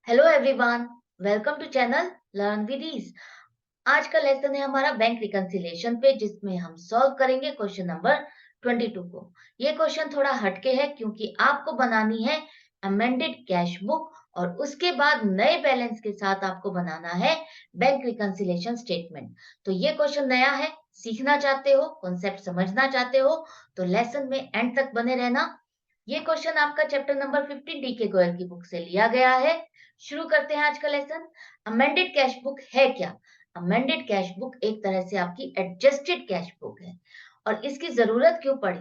Hello everyone, welcome to channel learn with ease. आज का lesson है हमारा बैंक रिकंसिलिएशन पे, जिसमें हम सॉल्व करेंगे क्वेश्चन नंबर 22 को। ये क्वेश्चन थोड़ा हटके है क्योंकि आपको बनानी है अमेंडेड कैश बुक और उसके बाद नए बैलेंस के साथ आपको बनाना है बैंक रिकंसिलिएशन स्टेटमेंट। तो ये क्वेश्चन नया है, सीखना चाहते हो, कॉन्सेप्ट समझना चाहते हो तो लेसन में एंड तक बने रहना। ये क्वेश्चन आपका चैप्टर नंबर 15 डी के गोयल की बुक से लिया गया है। शुरू करते हैं आज का लेसन। अमेंडेड कैश बुक है क्या? अमेंडेड कैश बुक एक तरह से आपकी एडजस्टेड कैश बुक है। और इसकी जरूरत क्यों पड़ी?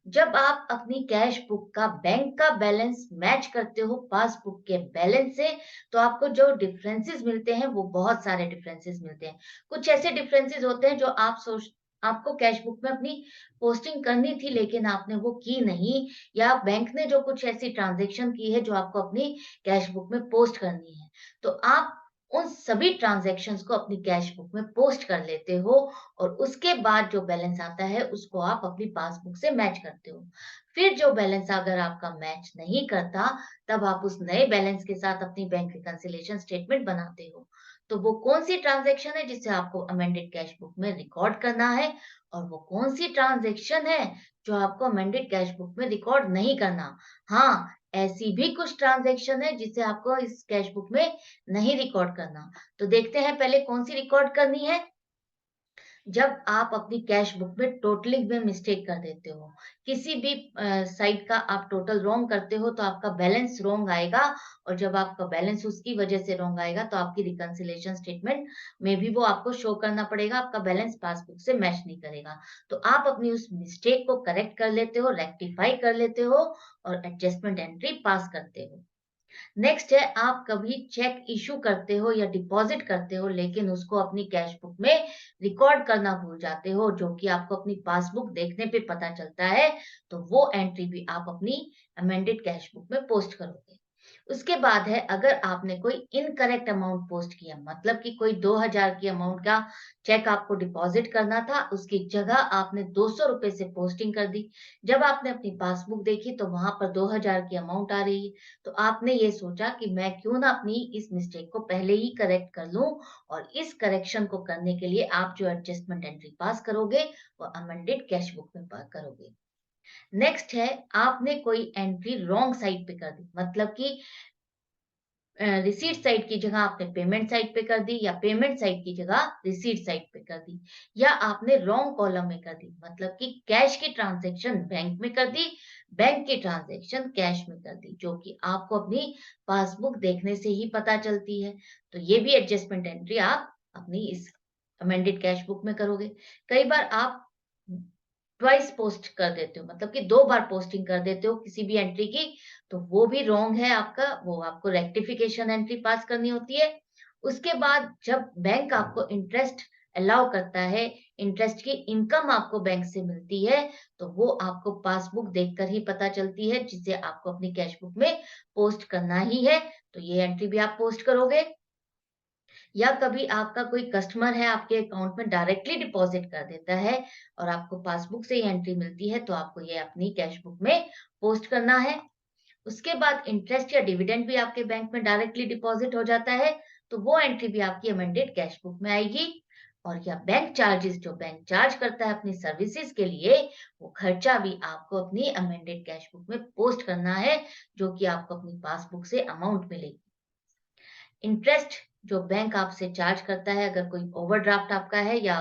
जब आप अपनी कैश बुक का बैंक का बैलेंस मैच करते हो पासबुक के बैलेंस से, तो आपको जो डिफरेंसेस मिलते हैं वो बहुत सारे डिफरेंसेस मिलते हैं। कुछ ऐसे डिफरेंसेस होते हैं जो आपको कैश बुक में अपनी पोस्टिंग करनी थी लेकिन आपने वो की नहीं, या बैंक ने जो कुछ ऐसी ट्रांजैक्शन की है जो आपको अपनी कैश बुक में पोस्ट करनी है, तो आप उन सभी ट्रांजैक्शंस को अपनी कैश बुक में पोस्ट कर लेते हो और उसके बाद जो बैलेंस आता है उसको आप अपनी पासबुक से मैच करते हो। फिर जो बैलेंस अगर आपका मैच नहीं करता, तब आप उस नए बैलेंस के साथ अपनी बैंक रिकंसिलिएशन स्टेटमेंट बनाते हो। तो वो कौन सी ट्रांजैक्शन है जिसे आपको अमेंडेड कैश बुक में रिकॉर्ड करना है, और वो कौन सी ट्रांजैक्शन है जो आपको अमेंडेड कैश बुक में रिकॉर्ड नहीं करना। हाँ, ऐसी भी कुछ ट्रांजैक्शन है जिसे आपको इस कैश बुक में नहीं रिकॉर्ड करना। तो देखते हैं पहले कौन सी रिकॉर्ड करनी है। जब आप अपनी कैश बुक में टोटलिंग में मिस्टेक कर देते हो, किसी भी साइड का आप टोटल रॉन्ग करते हो तो आपका बैलेंस रॉन्ग आएगा, और जब आपका बैलेंस उसकी वजह से रॉन्ग आएगा तो आपकी रिकंसिलिएशन स्टेटमेंट में भी वो आपको शो करना पड़ेगा, आपका बैलेंस पासबुक से मैच नहीं करेगा। तो आप अपनी उस मिस्टेक को करेक्ट कर लेते हो, रेक्टिफाई कर लेते हो और एडजस्टमेंट एंट्री पास करते हो। नेक्स्ट है, आप कभी चेक इशू करते हो या डिपॉजिट करते हो लेकिन उसको अपनी कैश बुक में रिकॉर्ड करना भूल जाते हो, जो कि आपको अपनी पासबुक देखने पे पता चलता है, तो वो एंट्री भी आप अपनी अमेंडेड कैश बुक में पोस्ट करोगे। उसके बाद है, अगर आपने कोई इनकरेक्ट अमाउंट पोस्ट किया, मतलब कि कोई 2000 की अमाउंट का चेक आपको डिपॉजिट करना था, उसकी जगह आपने 200 रुपए से पोस्टिंग कर दी। जब आपने अपनी पासबुक देखी तो वहां पर 2000 की अमाउंट आ रही है। तो आपने ये सोचा कि मैं क्यों ना अपनी इस मिस्टेक को पहले ही करेक्ट कर लूं, और इस करेक्शन को करने के लिए आप जो एडजस्टमेंट एंट्री पास करोगे वो अमेंडेड कैश बुक में पास करोगे। नेक्स्ट है, आपने कोई एंट्री रॉन्ग साइड पे कर दी, मतलब कि रिसीट साइड की जगह आपने पेमेंट साइड पे कर दी, या पेमेंट साइड की जगह रिसीट साइड पे कर दी, या आपने रॉन्ग कॉलम में कर दी, मतलब कि कैश की ट्रांजैक्शन बैंक में कर दी, बैंक की ट्रांजैक्शन कैश में कर दी, जो कि आपको अपनी पासबुक देखने से ही पता चलती है। तो ये भी एडजस्टमेंट एंट्री आप अपनी इस अमेंडेड कैश बुक में करोगे। कई बार आप ट्वाइस पोस्ट कर देते हो, मतलब कि 2 बार पोस्टिंग कर देते हो किसी भी एंट्री की, तो वो भी रॉन्ग है आपका, वो आपको रेक्टिफिकेशन एंट्री पास करनी होती है। उसके बाद जब बैंक आपको इंटरेस्ट अलाउ करता है, इंटरेस्ट की इनकम आपको बैंक से मिलती है, तो वो आपको पासबुक देखकर ही पता चलती है, जिसे आपको अपनी कैश बुक में पोस्ट करना ही है। तो ये एंट्री भी आप पोस्ट करोगे। या कभी आपका कोई कस्टमर है, आपके अकाउंट में डायरेक्टली डिपॉजिट कर देता है और आपको पासबुक से ही एंट्री मिलती है, तो आपको ये अपनी कैश बुक में पोस्ट करना है। उसके बाद इंटरेस्ट या डिविडेंड भी आपके बैंक में डायरेक्टली डिपॉजिट हो जाता है, तो वो एंट्री भी आपकी अमेंडेड कैश बुक में आएगी। और या बैंक चार्जेस जो बैंक चार्ज करता है अपनी सर्विसेज के लिए, वो खर्चा भी आपको अपनी अमेंडेड कैश बुक में पोस्ट करना है, जो कि आपको अपनी पासबुक से अमाउंट मिलेगी। इंटरेस्ट जो बैंक आपसे चार्ज करता है, अगर कोई ओवरड्राफ्ट आपका है या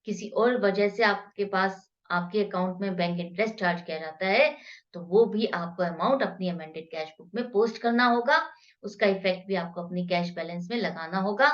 किसी और वजह से आपके पास आपके अकाउंट में बैंक इंटरेस्ट चार्ज किया जाता है, तो वो भी आपको अमाउंट अपनी अमेंडेड कैश बुक में पोस्ट करना होगा। उसका इफेक्ट भी आपको अपनी कैश बैलेंस में लगाना होगा।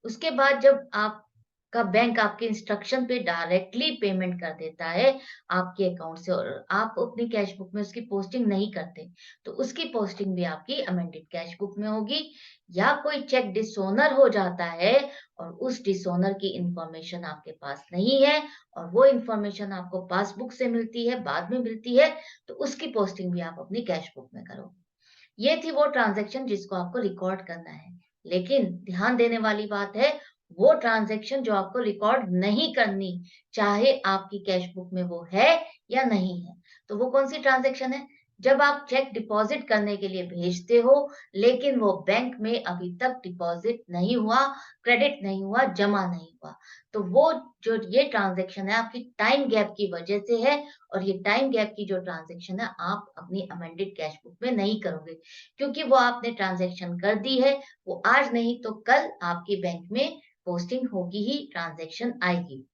उसके बाद जब आपका बैंक आपके इंस्ट्रक्शन पे डायरेक्टली पेमेंट कर देता है आपके अकाउंट से, और आप अपनी कैश बुक में उसकी पोस्टिंग नहीं करते, तो उसकी पोस्टिंग भी आपकी अमेंडेड कैश बुक में होगी। या कोई चेक डिसओनर हो जाता है और उस डिसओनर की इंफॉर्मेशन आपके पास नहीं है, और वो इंफॉर्मेशन आपको पासबुक से मिलती है, बाद में मिलती है, तो उसकी पोस्टिंग भी आप अपनी कैश बुक में करोगे। ये थी वो ट्रांजैक्शन जिसको आपको रिकॉर्ड करना है। लेकिन ध्यान देने वाली बात है, वो ट्रांजैक्शन जो आपको रिकॉर्ड नहीं करनी, चाहे आपकी कैश बुक में वो है या नहीं है। तो वो कौन सी ट्रांजैक्शन है? जब आप चेक डिपॉजिट करने के लिए भेजते हो, लेकिन वो बैंक में अभी तक डिपॉजिट नहीं हुआ, क्रेडिट नहीं हुआ, जमा नहीं हुआ, तो वो जो ये ट्रांज़ैक्शन है आपकी टाइम गैप की वजह से है और ये टाइम गैप की जो ट्रांज़ैक्शन है आप अपनी अमेंडेड कैश बुक में नहीं करोगे, क्योंकि वो आपने ट्रांज़ैक्शन कर दी है, वो आज नहीं तो कल आपके बैंक में पोस्टिंग होगी ही, ट्रांज़ैक्शन आएगी।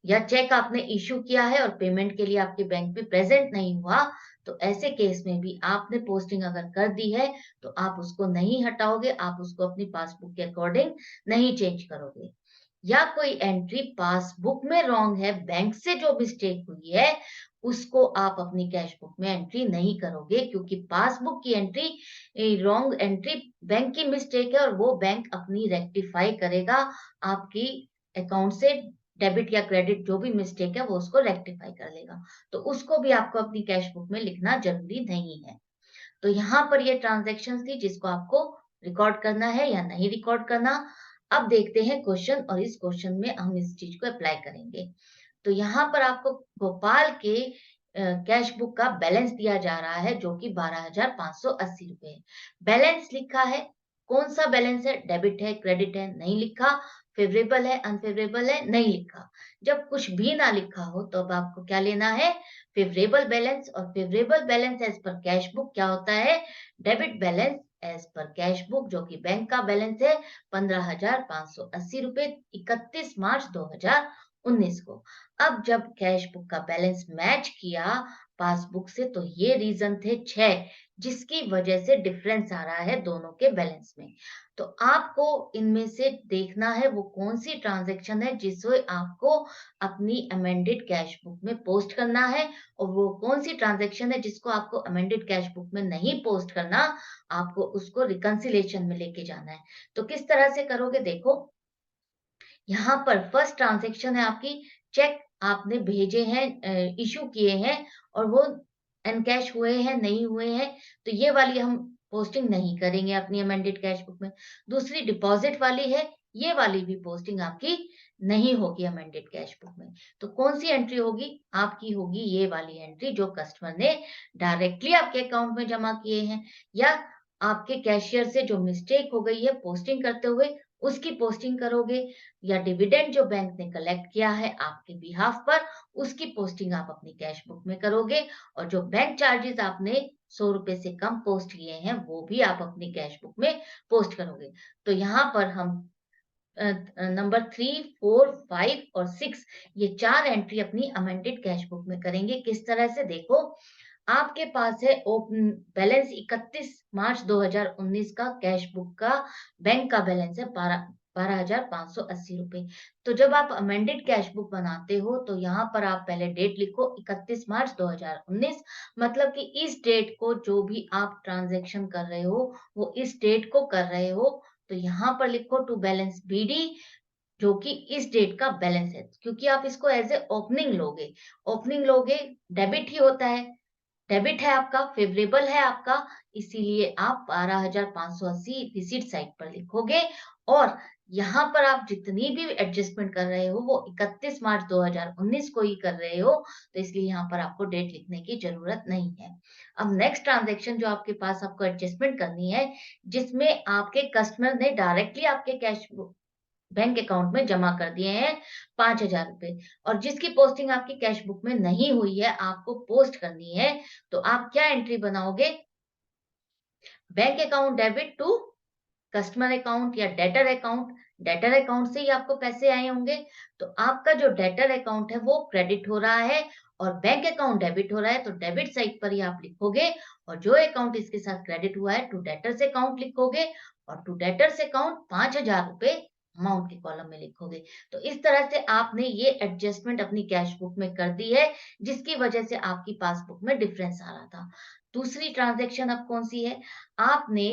या चेक आपने इश्यू किया है और पेमेंट के लिए आपके बैंक में प्रेजेंट नहीं हुआ, तो ऐसे केस में भी आपने पोस्टिंग अगर कर दी है, तो आप उसको नहीं हटाओगे, आप उसको अपनी पासबुक के अकॉर्डिंग नहीं चेंज करोगे। या कोई एंट्री पासबुक में रॉन्ग है, बैंक से जो मिस्टेक हुई है, उसको आप अपनी कैश बुक में एंट्री नहीं करोगे क्योंकि पासबुक की एंट्री रॉन्ग एंट्री बैंक की मिस्टेक है और वो बैंक अपनी रेक्टिफाई करेगा आपकी अकाउंट से डेबिट या क्रेडिट जो भी मिस्टेक है वो उसको रेक्टिफाई कर लेगा। तो उसको भी आपको अपनी कैश बुक में लिखना ज़रूरी नहीं है। तो यहाँ पर ये ट्रांज़ैक्शंस थी जिसको आपको रिकॉर्ड करना है या नहीं रिकॉर्ड करना। अब देखते हैं क्वेश्चन और इस क्वेश्चन में हम इस चीज़ को अप्लाई करेंगे। तो यहाँ पर आपको गोपाल के कैश बुक का बैलेंस दिया जा रहा है जो कि 12,580 रुपए है। बैलेंस लिखा है, कौन-सा बैलेंस है? डेबिट है, क्रेडिट है? नहीं लिखा। फेवरेबल है, अनफेवरेबल है? नहीं लिखा। जब कुछ भी ना लिखा हो तो अब आपको क्या लेना है? फेवरेबल बैलेंस और favourable balance as per cash book क्या होता है? Debit balance as per cash book जो कि बैंक का बैलेंस है 15,580 रुपए 31 मार्च 2019 को। अब जब कैश बुक का बैलेंस मैच किया पासबुक से तो ये रीज़न थे 6 जिसकी वजह से डिफरेंस आ रहा है दोनों के बैलेंस में। तो आपको इनमें से देखना है वो कौन-सी ट्रांज़ैक्शन है जिसे आपको अपनी अमेंडेड कैश बुक में पोस्ट करना है और वो कौन-सी ट्रांज़ैक्शन है जिसको आपको अमेंडेड कैश बुक में नहीं पोस्ट करना, आपको उसको रिकंसिलिएशन में लेके जाना है। तो किस तरह से करोगे देखो, यहाँ पर फर्स्ट ट्रांज़ैक्शन है आपकी चेक आपने भेजे हैं इश्यू किए हैं और वो एनकैश हुए हैं, नहीं हुए हैं, तो ये वाली हम पोस्टिंग नहीं करेंगे अपनी अमेंडेड कैश बुक में। दूसरी डिपॉज़िट वाली है, ये वाली भी पोस्टिंग आपकी नहीं होगी अमेंडेड कैश बुक में। तो कौन-सी एंट्री होगी? आपकी होगी ये वाली एंट्री जो कस्टमर ने डायरेक्टली आपके अकाउंट में जमा किए हैं या आपके कैशियर से जो मिस्टेक हो गई है पोस्टिंग करते हुए, उसकी पोस्टिंग करोगे या डिविडेंड जो बैंक ने कलेक्ट किया है आपके बिहाफ पर, उसकी पोस्टिंग आप अपनी कैश बुक में करोगे और जो बैंक चार्जेज़ आपने ₹100 से कम पोस्ट किए हैं, वो भी आप अपनी कैश बुक में पोस्ट करोगे। तो यहाँ पर हम नंबर 3, 4, 5 और 6 ये 4 एंट्री अपनी अमेंडेड कैश बुक में करेंगे। किस तरह से देखो, आपके पास है ओपन बैलेंस 31 मार्च 2019 का कैश बुक का बैंक का बैलेंस है 12,580 रुपए। तो जब आप अमेंडेड कैश बुक बनाते हो तो यहाँ पर आप पहले डेट लिखो 31 मार्च 2019 मतलब कि इस डेट को जो भी आप ट्रांज़ैक्शन कर रहे हो, वो इस डेट को कर रहे हो। तो यहाँ पर लिखो टू बैलेंस बीडी जो कि इस डेट का बैलेंस है, क्योंकि आप इसको एज़ ए ओपनिंग लोगे, डेबिट ही होता है। डेबिट है आपका, फ़ेवरेबल है आपका, इसीलिए आप 12,580 रिसीट साइड पर लिखोगे और यहाँ पर आप जितनी भी एडजस्टमेंट कर रहे हो, वो 31 मार्च 2019 को ही कर रहे हो, तो इसलिए यहाँ पर आपको डेट लिखने की ज़रूरत नहीं है। अब नेक्स्ट ट्रांज़ैक्शन जो आपके पास आपको एडजस्टमेंट करनी है, जिसमें आपके कस्टमर ने डायरेक्टली आपके कैश बैंक अकाउंट में जमा कर दिए हैं 5,000 रुपए और जिसकी पोस्टिंग आपकी कैश बुक में नहीं हुई है, आपको पोस्ट करनी है, तो आप क्या एंट्री बनाओगे? Bank account debit to customer account या डेटर अकाउंट से ही आपको पैसे आए होंगे, तो आपका जो डेटर अकाउंट है वो क्रेडिट हो रहा है और बैंक अकाउंट डेबिट हो रहा है, तो डेबिट साइड पर ही आप लिखोगे और जो अकाउंट इसके साथ क्रेडिट हुआ है टू डेटर्स अकाउंट लिखोगे और टू डेटर्स अकाउंट 5,000 रुपए अमाउंट के कॉलम में लिखोगे। तो इस तरह से आपने ये एडजस्टमेंट अपनी कैश बुक में कर दी है, जिसकी वजह से आपकी पासबुक में डिफरेंस आ रहा था। दूसरी ट्रांज़ैक्शन अब कौन-सी है? आपने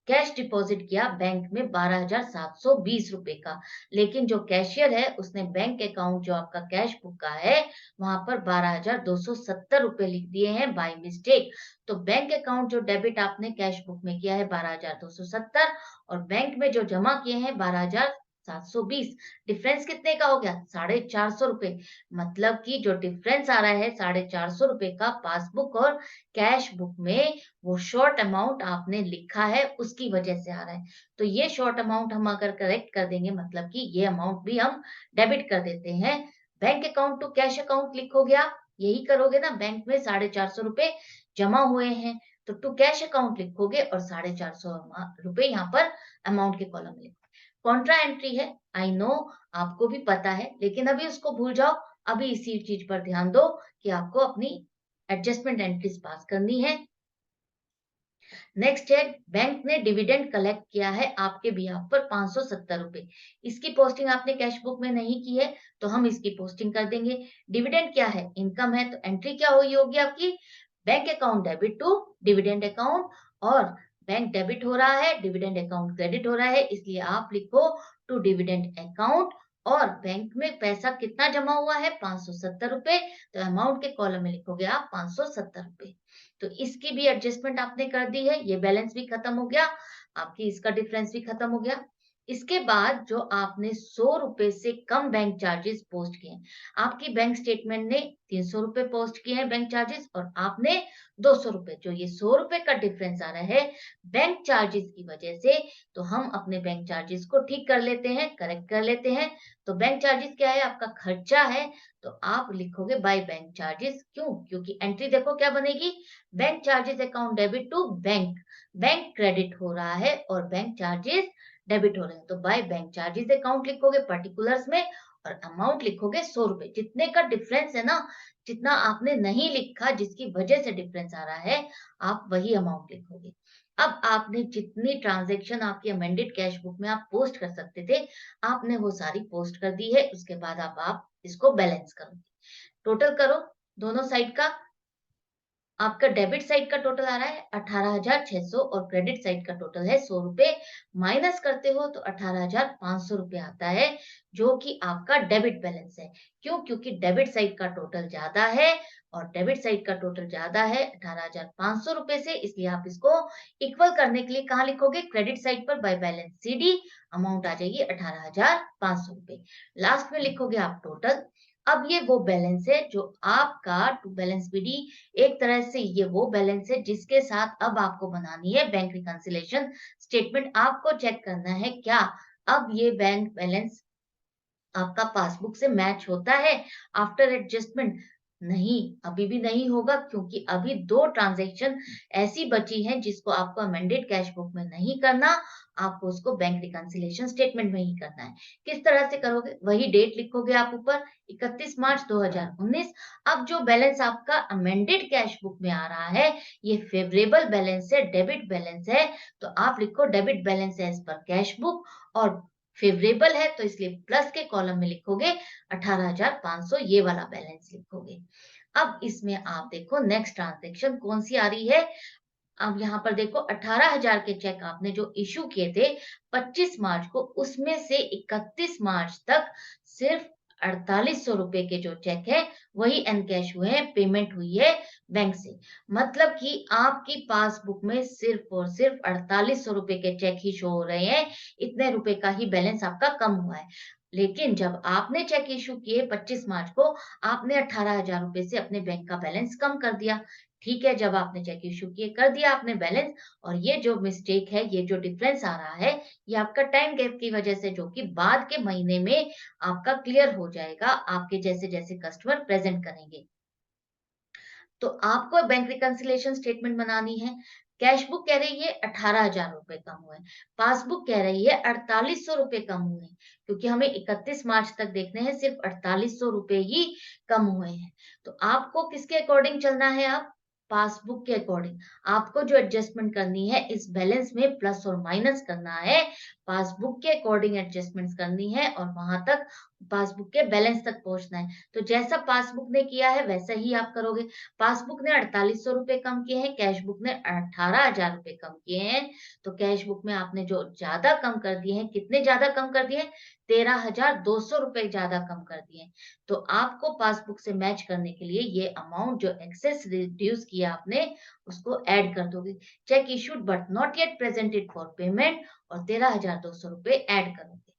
कैश डिपॉज़िट किया बैंक में 12,720 रुपए का, लेकिन जो कैशियर है उसने बैंक अकाउंट जो आपका कैश बुक का है, वहाँ पर 12,270 रुपए लिख दिए हैं बाय मिस्टेक। तो बैंक अकाउंट जो डेबिट आपने कैश बुक में किया है 12,270 और बैंक में जो जमा किए हैं 12,000 720। डिफरेंस कितने का हो गया? 450 रुपए। मतलब कि जो डिफरेंस आ रहा है 450 रुपए का पासबुक और कैश बुक में, वो शॉर्ट अमाउंट आपने लिखा है उसकी वजह से आ रहा है। तो ये शॉर्ट अमाउंट हम अगर करेक्ट कर देंगे, मतलब कि ये अमाउंट भी हम डेबिट कर देते हैं। Bank account to cash account लिखोगे आप, यही करोगे ना, बैंक में 450 रुपए जमा हुए हैं, तो टू कैश अकाउंट लिखोगे और 450 रुपए यहाँ पर अमाउंट के कॉलम में लिखोगे। कॉन्ट्रा एंट्री है, आई नो, आपको भी पता है, लेकिन अभी उसको भूल जाओ। अभी इसी चीज पर ध्यान दो कि आपको अपनी एडजस्टमेंट एंट्रीज पास करनी है। नेक्स्ट है, बैंक ने डिविडेंड कलेक्ट किया है आपके बिहाफ पर 570 रुपए। इसकी पोस्टिंग आपने कैश बुक में नहीं की है, तो हम इसकी पोस्टिंग कर देंगे। डिविडेंड क्या है? इनकम है, तो एंट्री क्या हुई होगी आपकी? Bank account debit to dividend account, और बैंक डेबिट हो रहा है, डिविडेंड अकाउंट क्रेडिट हो रहा है, इसलिए आप लिखो टू डिविडेंड अकाउंट। और बैंक में पैसा कितना जमा हुआ है? 570 रुपए, तो अमाउंट के कॉलम में लिखोगे आप 570 रुपए। तो इसकी भी एडजस्टमेंट आपने कर दी है, ये बैलेंस भी खत्म हो गया, आपकी इसका डिफरेंस भी खत्म हो गया। इसके बाद जो आपने 100 रुपए से कम बैंक चार्जेस पोस्ट किए हैं, आपकी बैंक स्टेटमेंट ने 300 रुपए पोस्ट किए हैं बैंक चार्जेस, और आपने 200 रुपए, जो ये 100 रुपए का डिफरेंस आ रहा है बैंक चार्जेस की वजह से, तो हम अपने बैंक चार्जेस को ठीक कर लेते हैं, करेक्ट कर लेते हैं। तो बैंक चार्जेस क्या है? आपका खर्चा है, तो आप लिखोगे बाय बैंक चार्जेस। क्यों? क्योंकि एंट्री देखो क्या बनेगी, bank charges account debit to bank, bank credit हो रहा है और बैंक चार्जेस डेबिट हो रहे हैं, तो बाय बैंक चार्जेस अकाउंट लिखोगे पर्टिकुलर्स में, और अमाउंट लिखोगे 100 रुपए। जितने का डिफरेंस है ना, जितना आपने नहीं लिखा जिसकी वजह से डिफरेंस आ रहा है, आप वही अमाउंट लिखोगे। अब आपने जितनी ट्रांजैक्शन आपकी अमेंडेड कैश बुक में आप पोस्ट कर सकते थे, आपने वो सारी पोस्ट कर दी है। उसके बाद अब आप इसको बैलेंस करोगे, टोटल करो दोनों साइड का। आपका डेबिट साइड का टोटल आ रहा है 18,600, और क्रेडिट साइड का टोटल है 100 रुपए। माइनस करते हो तो 18,500 रुपए आता है, जो कि आपका डेबिट बैलेंस है। क्यों? क्योंकि डेबिट साइड का टोटल ज्यादा है, और डेबिट साइड का टोटल ज्यादा है 18,500 रुपए से, इसलिए आप इसको इक्वल करने के लिए कहाँ लिखोगे? क्रेडिट साइड पर बाय बैलेंस सीडी, अमाउंट आ जाएगी 18,500 रुपए। लास्ट में लिखोगे आप टोटल। अब ये वो बैलेंस है जो आपका टू बैलेंस बीडी, एक तरह से ये वो बैलेंस है जिसके साथ अब आपको बनानी है बैंक रिकंसिलिएशन स्टेटमेंट। आपको चेक करना है क्या अब ये बैंक बैलेंस आपका पासबुक से मैच होता है आफ्टर एडजस्टमेंट? नहीं, अभी भी नहीं होगा, क्योंकि अभी दो ट्रांजैक्शन ऐसी बची हैं जिसको आपको अमेंडेड कैश बुक में नहीं करना, आपको उसको बैंक रिकंसिलिएशन स्टेटमेंट में ही करना है। किस तरह से करोगे? वही डेट लिखोगे आप ऊपर, 31 मार्च 2019। अब जो बैलेंस आपका अमेंडेड कैश बुक में आ रहा है, ये फेवरेबल बैलेंस है, डेबिट बैलेंस है, तो आप लिखो debit balance as per cash book, और फेवरेबल है तो इसलिए प्लस के कॉलम में लिखोगे 18,500, ये वाला बैलेंस लिखोगे। अब इसमें आप देखो नेक्स्ट ट्रांजैक्शन कौन सी आ रही है। अब यहाँ पर देखो 18,000 के चेक आपने जो इश्यू किए थे 25 मार्च को, उसमें से 31 मार्च तक सिर्फ 4,800 रुपए के जो चेक है वही एनकैश हुए हैं, पेमेंट हुई है बैंक से। मतलब कि आपकी पासबुक में सिर्फ और सिर्फ 4,800 रुपए के चेक ही शो हो रहे हैं, इतने रुपए का ही बैलेंस आपका कम हुआ है। लेकिन जब आपने चेक इश्यू किए 25 मार्च को, आपने 18,000 रुपए से अपने बैंक का बैलेंस कम कर दिया। ठीक है, जब आपने चेक इश्यू किए कर दिया आपने बैलेंस, और ये जो मिस्टेक है, ये जो डिफरेंस आ रहा है, ये आपका टाइम गैप की वजह से, जो कि बाद के महीने में आपका क्लियर हो जाएगा, आपके जैसे जैसे कस्टमर प्रेजेंट करेंगे। तो आपको बैंक रिकंसिलिएशन स्टेटमेंट बनानी है। कैश बुक कह रही है 18,000 रुपए कम हुए, पासबुक कह रही है 4,800 रुपए कम हुए, क्योंकि हमें 31 मार्च तक देखने हैं, सिर्फ 4,800 रुपए ही कम हुए हैं। तो आपको किसके अकॉर्डिंग चलना है? आप पासबुक के अकॉर्डिंग। आपको जो एडजस्टमेंट करनी है इस बैलेंस में प्लस और माइनस करना है, पासबुक के अकॉर्डिंग एडजस्टमेंट्स करनी है, और वहां तक पासबुक के बैलेंस तक पहुंचना है। तो जैसा पासबुक ने किया है वैसा ही आप करोगे। पासबुक ने 4,800 रुपए कम किए हैं, कैश बुक ने 18,000 रुपए कम किए हैं। तो कैश बुक में आपने जो ज्यादा कम कर दिए हैं, कितने ज्यादा कम कर दिए हैं? 13,200 रुपए ज्यादा कम कर दिए हैं। तो आपको पासबुक से मैच करने के लिए ये अमाउंट जो एक्सेस रिड्यूस किया आपने, उसको ऐड कर दोगे। Check issued but not yet presented for payment, और 13,200 रुपए ऐड करोगे।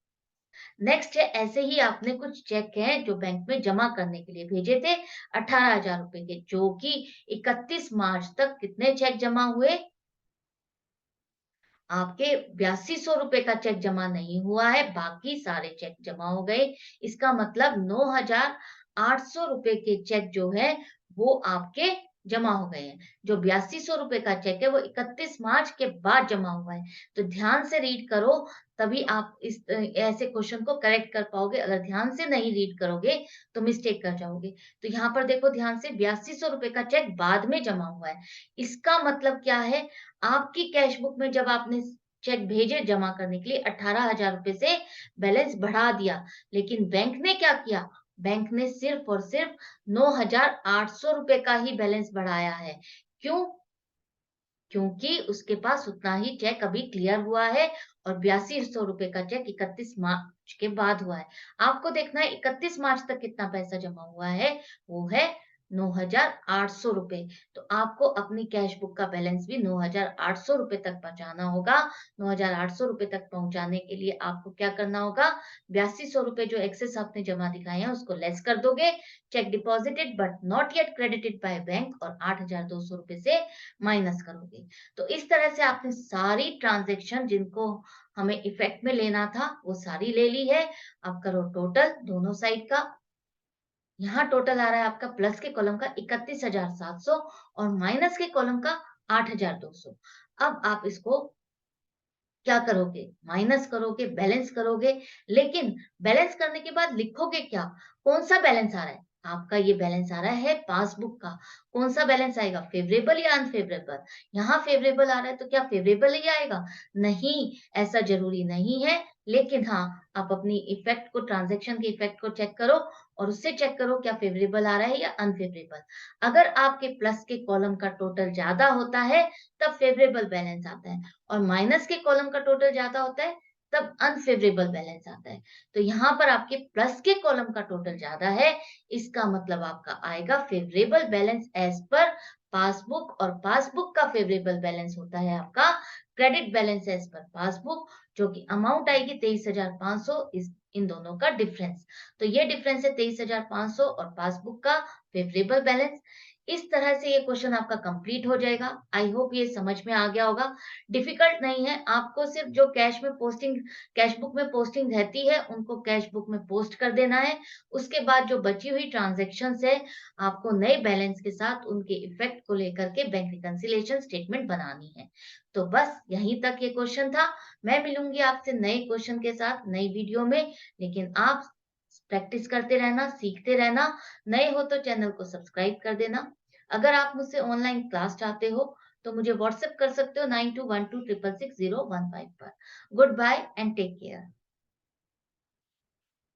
नेक्स्ट है ऐसे ही आपने कुछ चेक हैं जो बैंक में जमा करने के लिए भेजे थे 18,000 रुपए के, जो कि 31 मार्च तक कितने चेक जमा हुए? आपके 8200 रुपए का चेक जमा नहीं हुआ है, बाकी सारे चेक जमा हो गए। इसका मतलब 9,800 रुपए के चेक जो है वो आपके जमा हो गए हैं। जो 8200 रुपए का चेक है वो 31 मार्च के बाद जमा हुआ है। तो ध्यान से रीड करो, तभी आप इस ऐसे क्वेश्चन को करेक्ट कर पाओगे। अगर ध्यान से नहीं रीड करोगे तो मिस्टेक कर जाओगे। तो यहाँ पर देखो ध्यान से, 8200 रुपए का चेक बाद में जमा हुआ है। इसका मतलब क्या है? आपकी कैश बुक में जब आपने चेक भेजे जमा करने के लिए 18,000 रुपए से बैलेंस बढ़ा दिया, लेकिन बैंक ने क्या किया? बैंक ने सिर्फ और सिर्फ 9,800 रुपए का ही बैलेंस बढ़ाया है। क्यों? क्योंकि उसके पास उतना ही चेक अभी क्लियर हुआ है और 8200 रुपए का चेक 31 मार्च के बाद हुआ है। आपको देखना है 31 मार्च तक कितना पैसा जमा हुआ है, वो है 9,800 रुपए। तो आपको अपनी कैश बुक का बैलेंस भी 9,800 रुपए तक पहुँचाना होगा। 9,800 रुपए तक पहुँचाने के लिए आपको क्या करना होगा? 8200 रुपए जो एक्सेस आपने जमा दिखाए हैं उसको लेस कर दोगे, check deposited but not yet credited by bank, और 8,200 रुपए से माइनस करोगे। तो इस तरह से आपने सारी ट्रांज़ैक्शन जिनको हमें इफ़ेक्ट में लेना था, वो सारी ले ली है। अब करो टोटल दोनों साइड का। यहाँ टोटल आ रहा है आपका प्लस के कॉलम का 31,700 और माइनस के कॉलम का 8,200। अब आप इसको क्या करोगे? माइनस करोगे, बैलेंस करोगे, लेकिन बैलेंस करने के बाद लिखोगे क्या? कौन-सा बैलेंस आ रहा है? आपका ये बैलेंस आ रहा है पासबुक का। कौन-सा बैलेंस आएगा? फ़ेवरेबल या अनफ़ेवरेबल? यहाँ फ़ेवरेबल आ रहा है तो क्या फ़ेवरेबल ही आएगा? नहीं, ऐसा ज़रूरी नहीं है, लेकिन हाँ, आप अपनी इफ़ेक्ट को, ट्रांज़ैक्शन के इफ़ेक्ट को चेक करो और उससे चेक करो क्या फ़ेवरेबल आ रहा है या अनफ़ेवरेबल। अगर आपके प्लस के कॉलम का टोटल ज़्यादा होता है, तब फ़ेवरेबल बैलेंस आता है। और माइनस के कॉलम का टोटल ज़्यादा होता है, तब अनफ़ेवरेबल बैलेंस आता है। तो यहाँ पर आपके प्लस के कॉलम का टोटल ज़्यादा है, इसका मतलब आपका आएगा favourable balance as per passbook, और पासबुक का फ़ेवरेबल बैलेंस होता है आपका credit balance as per passbook, जो कि अमाउंट आएगी 23,500, इस इन दोनों का डिफरेंस। तो ये डिफरेंस है 23,500 और पासबुक का फ़ेवरेबल बैलेंस। इस तरह से ये क्वेश्चन आपका कंप्लीट हो जाएगा। आई होप ये समझ में आ गया होगा। डिफिकल्ट नहीं है, आपको सिर्फ जो कैश बुक में पोस्टिंग रहती है, उनको कैश बुक में पोस्ट कर देना है। उसके बाद जो बची हुई ट्रांज़ैक्शंस है, आपको नए बैलेंस के साथ उनके इफ़ेक्ट को लेकर के बैंक रिकंसिलिएशन स्टेटमेंट बनानी है। तो बस यहीं तक ये क्वेश्चन था। मैं मिलूँगी आपसे नए क्वेश्चन के साथ नई वीडियो में, लेकिन आप प्रैक्टिस करते रहना, सीखते रहना। नए हो तो चैनल को सब्सक्राइब कर देना। अगर आप मुझसे ऑनलाइन क्लास चाहते हो, तो मुझे व्हाट्सएप कर सकते हो 9212666015 पर। Good bye and take care.